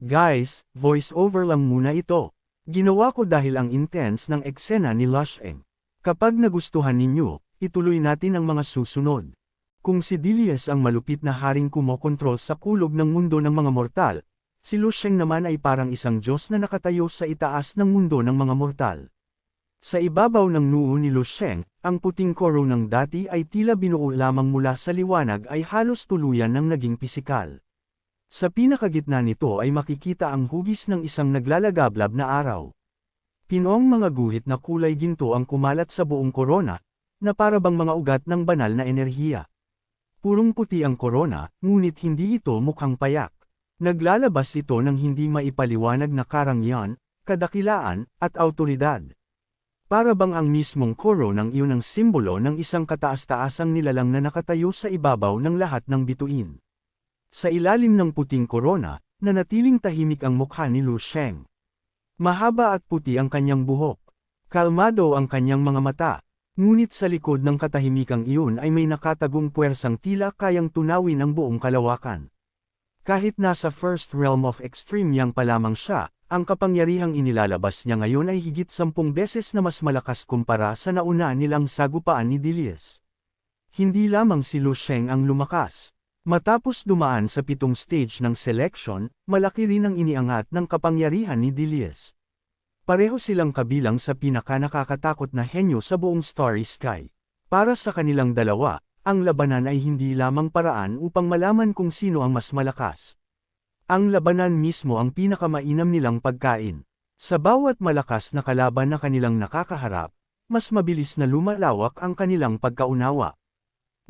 Guys, voice over lang muna ito. Ginawa ko dahil ang intense ng eksena ni Lusheng. Kapag nagustuhan ninyo, ituloy natin ang mga susunod. Kung si Dilius ang malupit na haring kumokontrol sa kulog ng mundo ng mga mortal, si Lusheng naman ay parang isang Diyos na nakatayo sa itaas ng mundo ng mga mortal. Sa ibabaw ng noo ni Lusheng, ang puting koro ng dati ay tila binuo lamang mula sa liwanag ay halos tuluyan ng naging pisikal. Sa pinakagitna nito ay makikita ang hugis ng isang naglalagablab na araw. Pinoong mga guhit na kulay ginto ang kumalat sa buong korona, na para bang mga ugat ng banal na enerhiya. Purong puti ang korona, ngunit hindi ito mukhang payak. Naglalabas ito ng hindi maipaliwanag na karangyaan, kadakilaan, at awtoridad. Para bang ang mismong koro ng iyon ang simbolo ng isang kataas-taasang nilalang na nakatayo sa ibabaw ng lahat ng bituin. Sa ilalim ng puting korona, nanatiling tahimik ang mukha ni Lusheng. Mahaba at puti ang kanyang buhok. Kalmado ang kanyang mga mata. Ngunit sa likod ng katahimikang iyon ay may nakatagong puwersang tila kayang tunawin ang buong kalawakan. Kahit nasa first realm of extreme yang pa lamang siya, ang kapangyarihang inilalabas niya ngayon ay higit 10 beses na mas malakas kumpara sa nauna nilang sagupaan ni Dilius. Hindi lamang si Lusheng ang lumakas. Matapos dumaan sa 7 stage ng selection, malaki rin ang iniangat ng kapangyarihan ni Dilius. Pareho silang kabilang sa pinaka-nakakatakot na henyo sa buong Starry Sky. Para sa kanilang dalawa, ang labanan ay hindi lamang paraan upang malaman kung sino ang mas malakas. Ang labanan mismo ang pinakamainam nilang pagkain. Sa bawat malakas na kalaban na kanilang nakakaharap, mas mabilis na lumalawak ang kanilang pagkaunawa.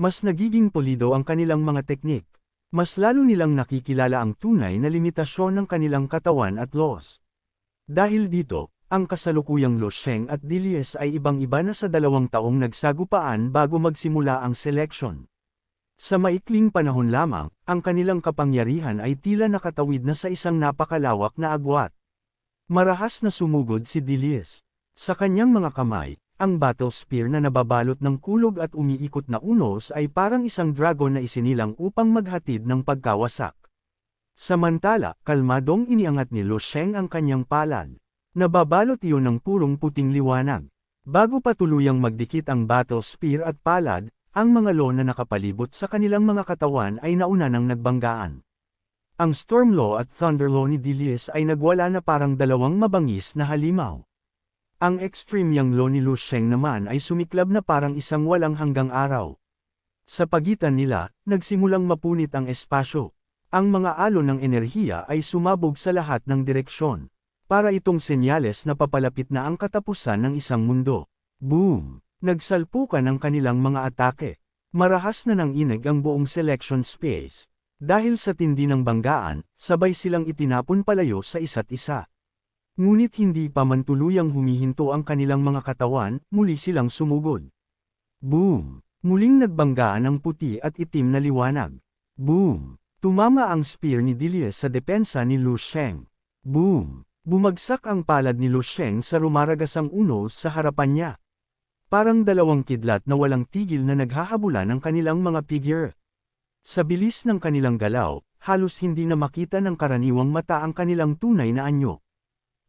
Mas nagiging polido ang kanilang mga teknik. Mas lalo nilang nakikilala ang tunay na limitasyon ng kanilang katawan at laws. Dahil dito, ang kasalukuyang Lusheng at Dilius ay ibang-iba na sa 2 taong nagsagupaan bago magsimula ang selection. Sa maikling panahon lamang, ang kanilang kapangyarihan ay tila nakatawid na sa isang napakalawak na agwat. Marahas na sumugod si Dilius. Sa kanyang mga kamay, ang battle spear na nababalot ng kulog at umiikot na unos ay parang isang dragon na isinilang upang maghatid ng pagkawasak. Samantala, kalmadong iniangat ni Lusheng ang kanyang palad. Nababalot iyon ng purong puting liwanag. Bago pa tuluyang magdikit ang battle spear at palad, ang mga law na nakapalibot sa kanilang mga katawan ay nauna nang nagbanggaan. Ang Storm Law at Thunder Law ni Dilius ay nagwala na parang 2 mabangis na halimaw. Ang Extreme Yang Law ni Lusheng naman ay sumiklab na parang isang walang hanggang araw. Sa pagitan nila, nagsimulang mapunit ang espasyo. Ang mga alon ng enerhiya ay sumabog sa lahat ng direksyon. Para itong senyales na papalapit na ang katapusan ng isang mundo. Boom! Nagsalpukan ang kanilang mga atake. Marahas na nanginig ang buong selection space. Dahil sa tindi ng banggaan, sabay silang itinapon palayo sa isa't isa. Ngunit hindi pa man tuluyang humihinto ang kanilang mga katawan, muli silang sumugod. Boom! Muling nagbanggaan ang puti at itim na liwanag. Boom! Tumama ang spear ni Dilius sa depensa ni Lusheng. Boom! Bumagsak ang palad ni Lusheng sa rumaragasang unos sa harapan niya. Parang 2 kidlat na walang tigil na naghahabulan ng kanilang mga figure. Sa bilis ng kanilang galaw, halos hindi na makita ng karaniwang mata ang kanilang tunay na anyo.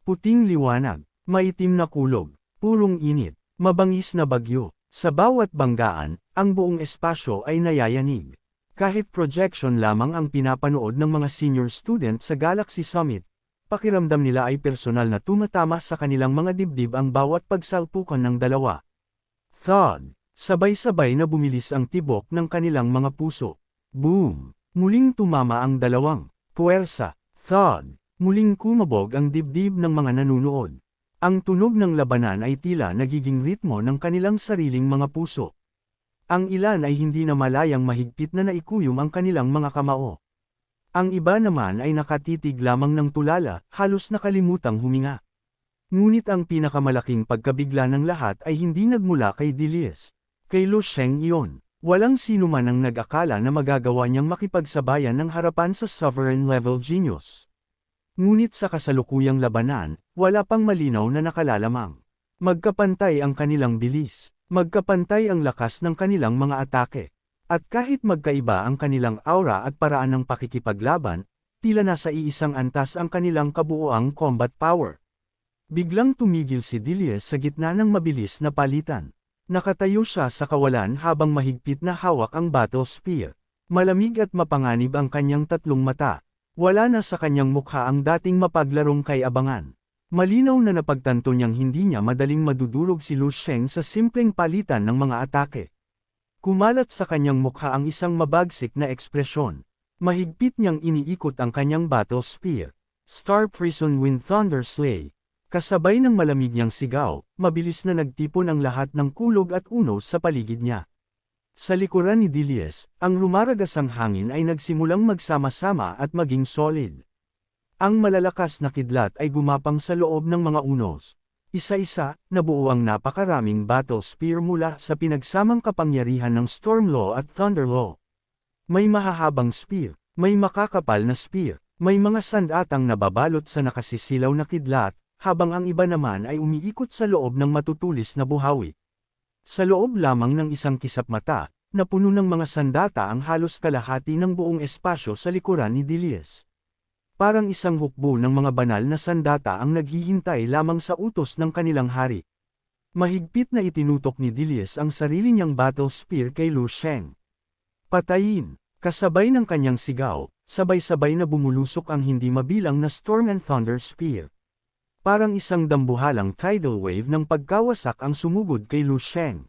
Puting liwanag, maitim na kulog, purong init, mabangis na bagyo. Sa bawat banggaan, ang buong espasyo ay nayayanig. Kahit projection lamang ang pinapanood ng mga senior student sa Galaxy Summit, pakiramdam nila ay personal na tumatama sa kanilang mga dibdib ang bawat pagsalpukan ng dalawa. Thud! Sabay-sabay na bumilis ang tibok ng kanilang mga puso. Boom! Muling tumama ang dalawang puwersa. Thud! Muling kumabog ang dibdib ng mga nanunood. Ang tunog ng labanan ay tila nagiging ritmo ng kanilang sariling mga puso. Ang ilan ay hindi na malayang mahigpit na naikuyom ang kanilang mga kamao. Ang iba naman ay nakatitig lamang ng tulala, halos nakalimutang huminga. Ngunit ang pinakamalaking pagkabigla ng lahat ay hindi nagmula kay Dilius. Kay Lusheng iyon. Walang sino man ang nag-akala na magagawa niyang makipagsabayan ng harapan sa sovereign level genius. Ngunit sa kasalukuyang labanan, wala pang malinaw na nakalalamang. Magkapantay ang kanilang bilis. Magkapantay ang lakas ng kanilang mga atake. At kahit magkaiba ang kanilang aura at paraan ng pakikipaglaban, tila nasa iisang antas ang kanilang kabuoang combat power. Biglang tumigil si Dilius sa gitna ng mabilis na palitan. Nakatayo siya sa kawalan habang mahigpit na hawak ang battle spear. Malamig at mapanganib ang kanyang tatlong mata. Wala na sa kanyang mukha ang dating mapaglarong kay-abangan. Malinaw na napagtanto niyang hindi niya madaling madudurog si Lu Sheng sa simpleng palitan ng mga atake. Kumalat sa kanyang mukha ang isang mabagsik na ekspresyon. Mahigpit niyang iniikot ang kanyang battle spear. Star Prison Wind Thunder Slay. Kasabay ng malamig niyang sigaw, mabilis na nagtipon ang lahat ng kulog at unos sa paligid niya. Sa likuran ni Dilius, ang rumaragasang hangin ay nagsimulang magsama-sama at maging solid. Ang malalakas na kidlat ay gumapang sa loob ng mga unos. Isa-isa, nabuo ang napakaraming battle spear mula sa pinagsamang kapangyarihan ng Storm Law at Thunder Law. May mahahabang spear, may makakapal na spear, may mga sandatang nababalot sa nakasisilaw na kidlat, habang ang iba naman ay umiikot sa loob ng matutulis na buhawi. Sa loob lamang ng isang kisap mata, napuno ng mga sandata ang halos kalahati ng buong espasyo sa likuran ni Dilius. Parang isang hukbo ng mga banal na sandata ang naghihintay lamang sa utos ng kanilang hari. Mahigpit na itinutok ni Dilius ang sarili niyang battle spear kay Lu Sheng. Patayin! Kasabay ng kanyang sigaw, sabay-sabay na bumulusok ang hindi mabilang na Storm and Thunder Spear. Parang isang dambuhalang tidal wave ng pagkawasak ang sumugod kay Lu Sheng.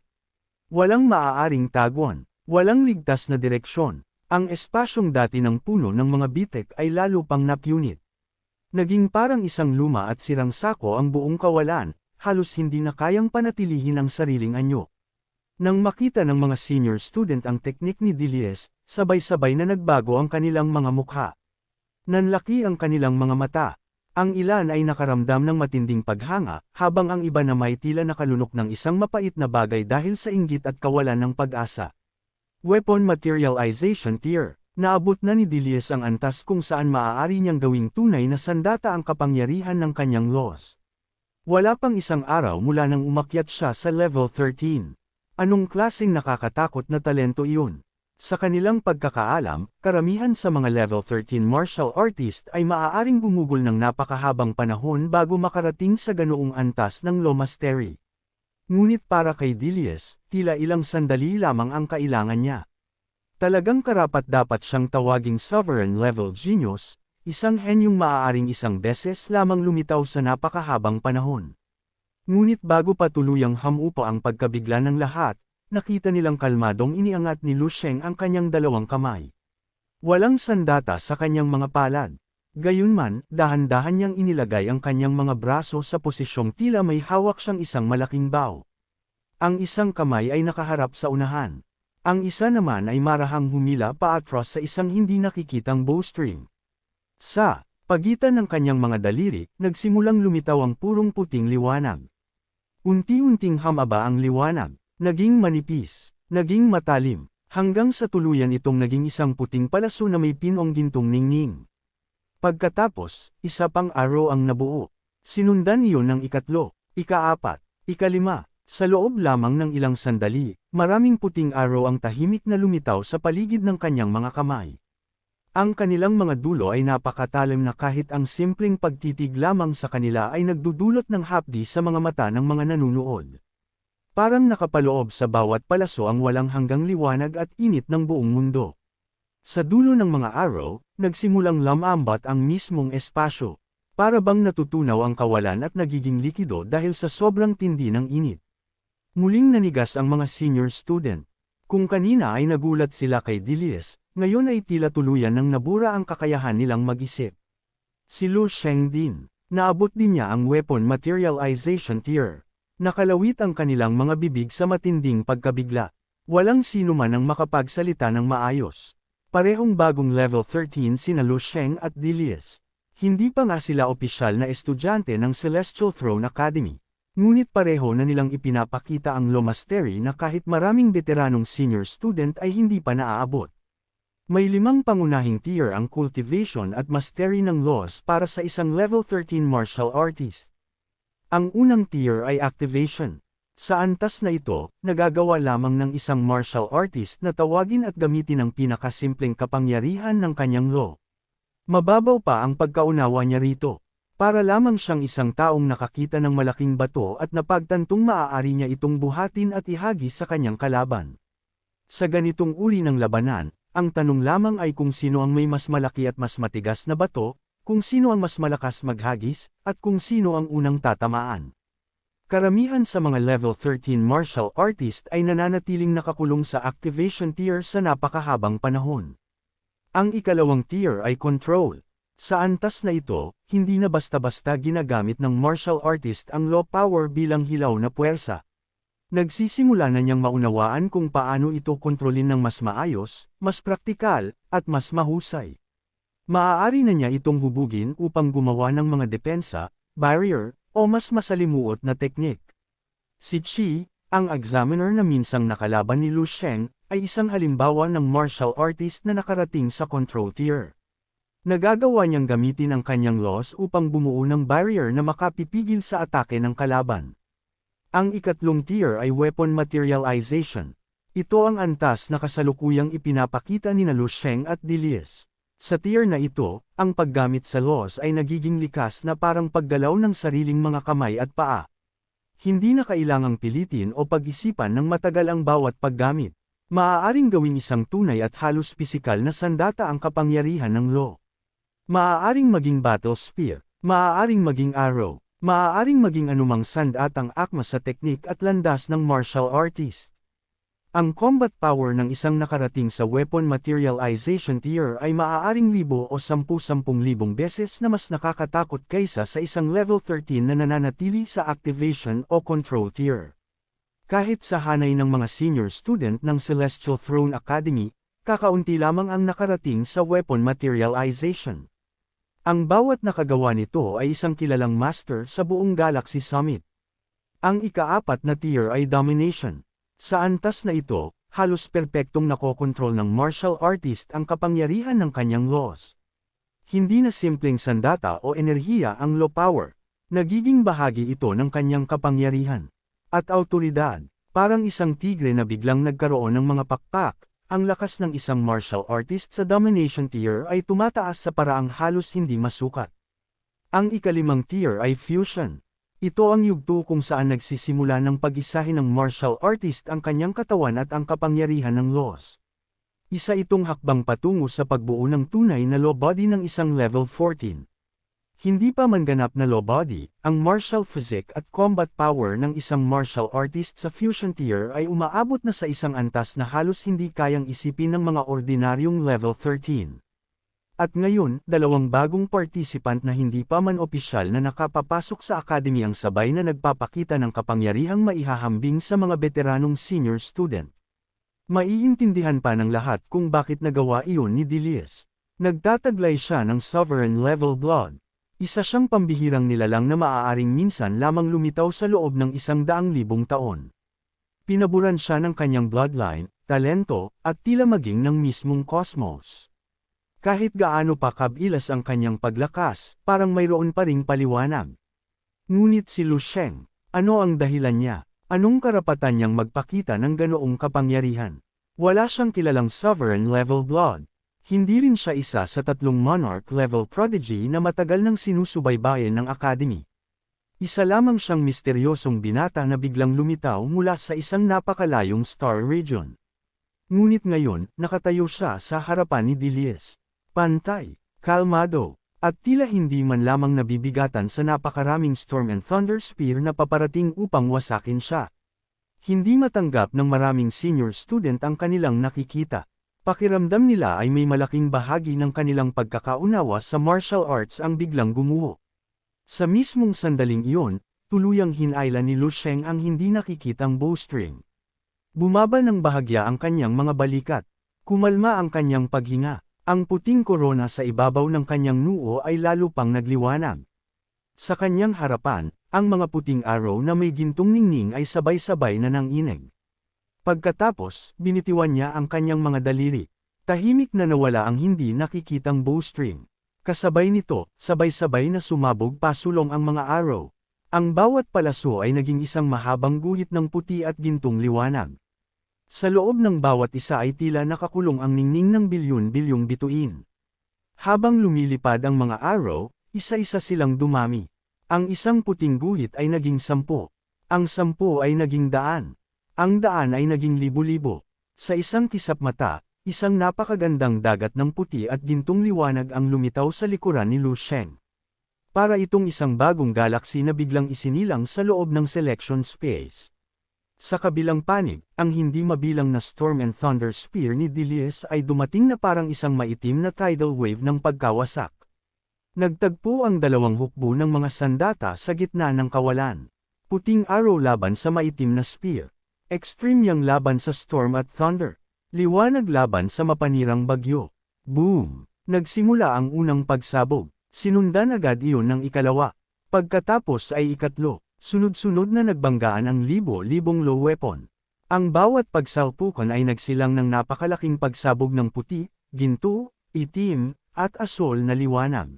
Walang maaaring tagwan, walang ligtas na direksyon. Ang espasyong dati ng puno ng mga bitek ay lalo pang napunit. Naging parang isang luma at sirang sako ang buong kawalan, halos hindi na kayang panatilihin ang sariling anyo. Nang makita ng mga senior student ang teknik ni Dilius, sabay-sabay na nagbago ang kanilang mga mukha. Nanlaki ang kanilang mga mata. Ang ilan ay nakaramdam ng matinding paghanga, habang ang iba na may tila nakalunok ng isang mapait na bagay dahil sa inggit at kawalan ng pag-asa. Weapon Materialization Tier. Naabot na ni Dilius ang antas kung saan maaari niyang gawing tunay na sandata ang kapangyarihan ng kanyang laws. Wala pang isang araw mula nang umakyat siya sa level 13. Anong klaseng nakakatakot na talento iyon? Sa kanilang pagkakaalam, karamihan sa mga level 13 martial artist ay maaaring gumugol ng napakahabang panahon bago makarating sa ganoong antas ng Law Mastery. Ngunit para kay Dilius, tila ilang sandali lamang ang kailangan niya. Talagang karapat-dapat siyang tawaging sovereign level genius, isang henyong maaaring isang beses lamang lumitaw sa napakahabang panahon. Ngunit bago pa tuluyang hamupa ang pagkabigla ng lahat, nakita nilang kalmadong iniangat ni Lu Sheng ang kanyang dalawang kamay. Walang sandata sa kanyang mga palad. Gayunman, dahan-dahan niyang inilagay ang kanyang mga braso sa posisyong tila may hawak siyang isang malaking bow. Ang isang kamay ay nakaharap sa unahan. Ang isa naman ay marahang humila paatras sa isang hindi nakikitang bowstring. Sa pagitan ng kanyang mga daliri, nagsimulang lumitaw ang purong puting liwanag. Unti-unting hamaba ang liwanag, naging manipis, naging matalim, hanggang sa tuluyan itong naging isang puting palaso na may pinong gintong ningning. Pagkatapos, isa pang arrow ang nabuo. Sinundan iyon ng ikatlo, ika-apat, ika-lima. Sa loob lamang ng ilang sandali, maraming puting arrow ang tahimik na lumitaw sa paligid ng kanyang mga kamay. Ang kanilang mga dulo ay napakatalim na kahit ang simpleng pagtitig lamang sa kanila ay nagdudulot ng hapdi sa mga mata ng mga nanunood. Parang nakapaloob sa bawat palaso ang walang hanggang liwanag at init ng buong mundo. Sa dulo ng mga arrow, nagsimulang lamambat ang mismong espasyo. Para bang natutunaw ang kawalan at nagiging likido dahil sa sobrang tindi ng init. Muling nanigas ang mga senior student. Kung kanina ay nagulat sila kay Dilius, ngayon ay tila tuluyan ng nabura ang kakayahan nilang mag-isip. Si Lu Sheng din. Naabot din niya ang Weapon Materialization Tier. Nakalawit ang kanilang mga bibig sa matinding pagkabigla. Walang sino man ang makapagsalita ng maayos. Parehong bagong level 13 sina Lu Sheng at Dilius. Hindi pa nga sila opisyal na estudyante ng Celestial Throne Academy. Ngunit pareho na nilang ipinapakita ang Law Mastery na kahit maraming veteranong senior student ay hindi pa naaabot. May 5 pangunahing tier ang cultivation at mastery ng laws para sa isang level 13 martial artist. Ang unang tier ay activation. Sa antas na ito, nagagawa lamang ng isang martial artist na tawagin at gamitin ang pinakasimpleng kapangyarihan ng kanyang law. Mababaw pa ang pagkaunawa niya rito. Para lamang siyang isang taong nakakita ng malaking bato at napagtantong maaari niya itong buhatin at ihagi sa kanyang kalaban. Sa ganitong uri ng labanan, ang tanong lamang ay kung sino ang may mas malaki at mas matigas na bato, kung sino ang mas malakas maghagis, at kung sino ang unang tatamaan. Karamihan sa mga level 13 martial artist ay nananatiling nakakulong sa activation tier sa napakahabang panahon. Ang ikalawang tier ay control. Sa antas na ito, hindi na basta-basta ginagamit ng martial artist ang law power bilang hilaw na puwersa. Nagsisimula na niyang maunawaan kung paano ito kontrolin ng mas maayos, mas praktikal, at mas mahusay. Maaari na niya itong hubugin upang gumawa ng mga depensa, barrier, o mas masalimuot na teknik. Si Chi, ang examiner na minsang nakalaban ni Lu Sheng, ay isang halimbawa ng martial artist na nakarating sa control tier. Nagagawa niyang gamitin ang kanyang laws upang bumuo ng barrier na makapipigil sa atake ng kalaban. Ang ikatlong tier ay weapon materialization. Ito ang antas na kasalukuyang ipinapakita ni Lu Sheng at Dilius. Sa tier na ito, ang paggamit sa laws ay nagiging likas na parang paggalaw ng sariling mga kamay at paa. Hindi na kailangang pilitin o pag-isipan ng matagal ang bawat paggamit. Maaaring gawing isang tunay at halos pisikal na sandata ang kapangyarihan ng law. Maaaring maging battle spear, maaaring maging arrow, maaaring maging anumang sandatang akma sa teknik at landas ng martial artist. Ang combat power ng isang nakarating sa weapon materialization tier ay maaaring 1,000 o 10,000 beses na mas nakakatakot kaysa sa isang level 13 na nananatili sa activation o control tier. Kahit sa hanay ng mga senior student ng Celestial Throne Academy, kakaunti lamang ang nakarating sa weapon materialization. Ang bawat nakagawa nito ay isang kilalang master sa buong Galaxy Summit. Ang ikaapat na tier ay domination. Sa antas na ito, halos perpektong nakokontrol ng martial artist ang kapangyarihan ng kanyang laws. Hindi na simpleng sandata o enerhiya ang law power, nagiging bahagi ito ng kanyang kapangyarihan. At awtoridad, parang isang tigre na biglang nagkaroon ng mga pakpak, ang lakas ng isang martial artist sa domination tier ay tumataas sa paraang halos hindi masukat. Ang ikalimang tier ay fusion. Ito ang yugto kung saan nagsisimula ng pag-isahin ng martial artist ang kanyang katawan at ang kapangyarihan ng laws. Isa itong hakbang patungo sa pagbuo ng tunay na law body ng isang level 14. Hindi pa man ganap na law body, ang martial physique at combat power ng isang martial artist sa fusion tier ay umaabot na sa isang antas na halos hindi kayang isipin ng mga ordinaryong level 13. At ngayon, dalawang bagong participant na hindi pa man opisyal na nakapapasok sa academy ang sabay na nagpapakita ng kapangyarihang maihahambing sa mga veteranong senior student. Maiintindihan pa ng lahat kung bakit nagawa iyon ni Dilius. Nagtataglay siya ng sovereign level blood. Isa siyang pambihirang nilalang na maaaring minsan lamang lumitaw sa loob ng 100,000 taon. Pinaburan siya ng kanyang bloodline, talento, at tila maging ng mismong cosmos. Kahit gaano pa kabilas ang kanyang paglakas, parang mayroon pa ring paliwanag. Ngunit si Lu Sheng, ano ang dahilan niya? Anong karapatan niyang magpakita ng ganoong kapangyarihan? Wala siyang kilalang sovereign level blood. Hindi rin siya isa sa 3 monarch-level prodigy na matagal nang sinusubaybayan ng Academy. Isa lamang siyang misteryosong binata na biglang lumitaw mula sa isang napakalayong star region. Ngunit ngayon, nakatayo siya sa harapan ni Dilius. Pantay, kalmado, at tila hindi man lamang nabibigatan sa napakaraming storm and thunder spear na paparating upang wasakin siya. Hindi matanggap ng maraming senior student ang kanilang nakikita. Pakiramdam nila ay may malaking bahagi ng kanilang pagkakaunawa sa martial arts ang biglang gumuho. Sa mismong sandaling iyon, tuluyang hinayla ni Lu Sheng ang hindi nakikitang bowstring. Bumaba ng bahagya ang kanyang mga balikat. Kumalma ang kanyang paghinga. Ang puting korona sa ibabaw ng kanyang noo ay lalo pang nagliwanag. Sa kanyang harapan, ang mga puting arrow na may gintong ningning ay sabay-sabay na nanginig. Pagkatapos, binitiwan niya ang kanyang mga daliri. Tahimik na nawala ang hindi nakikitang bowstring. Kasabay nito, sabay-sabay na sumabog pasulong ang mga arrow. Ang bawat palaso ay naging isang mahabang guhit ng puti at gintong liwanag. Sa loob ng bawat isa ay tila nakakulong ang ningning ng bilyon-bilyong bituin. Habang lumilipad ang mga araw, isa-isa silang dumami. Ang isang puting guhit ay naging 10. Ang 10 ay naging 100. Ang 100 ay naging libo-libo. Sa isang kisap mata, isang napakagandang dagat ng puti at gintong liwanag ang lumitaw sa likuran ni Lu Sheng. Para itong isang bagong galaxy na biglang isinilang sa loob ng selection space. Sa kabilang panig, ang hindi mabilang na Storm and Thunder Spear ni Dilius ay dumating na parang isang maitim na tidal wave ng pagkawasak. Nagtagpo ang dalawang hukbo ng mga sandata sa gitna ng kawalan. Puting araw laban sa maitim na spear. Extreme Yang laban sa Storm at Thunder. Liwanag laban sa mapanirang bagyo. Boom! Nagsimula ang unang pagsabog. Sinundan agad iyon ng ikalawa. Pagkatapos ay ikatlo. Sunod-sunod na nagbanggaan ang libo-libong low weapon. Ang bawat pagsalpukan ay nagsilang ng napakalaking pagsabog ng puti, ginto, itim, at asol na liwanag.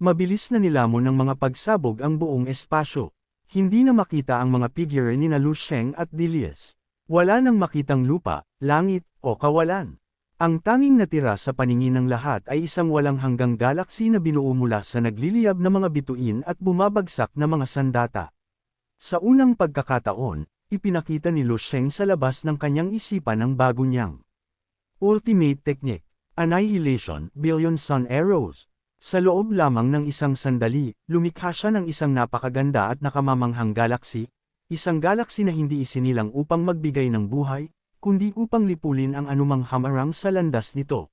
Mabilis na nilamon ng mga pagsabog ang buong espasyo. Hindi na makita ang mga figure ni Lu Sheng at Dilius. Wala nang makitang lupa, langit, o kawalan. Ang tanging natira sa paningin ng lahat ay isang walang hanggang galaxy na binuo mula sa nagliliyab na mga bituin at bumabagsak na mga sandata. Sa unang pagkakataon, ipinakita ni Lu Sheng sa labas ng kanyang isipan ang bago niyang ultimate technique, Annihilation, Billion Sun Arrows. Sa loob lamang ng isang sandali, lumikha siya ng isang napakaganda at nakamamanghang galaxy, isang galaxy na hindi isinilang upang magbigay ng buhay, kundi upang lipulin ang anumang hamarang sa landas nito.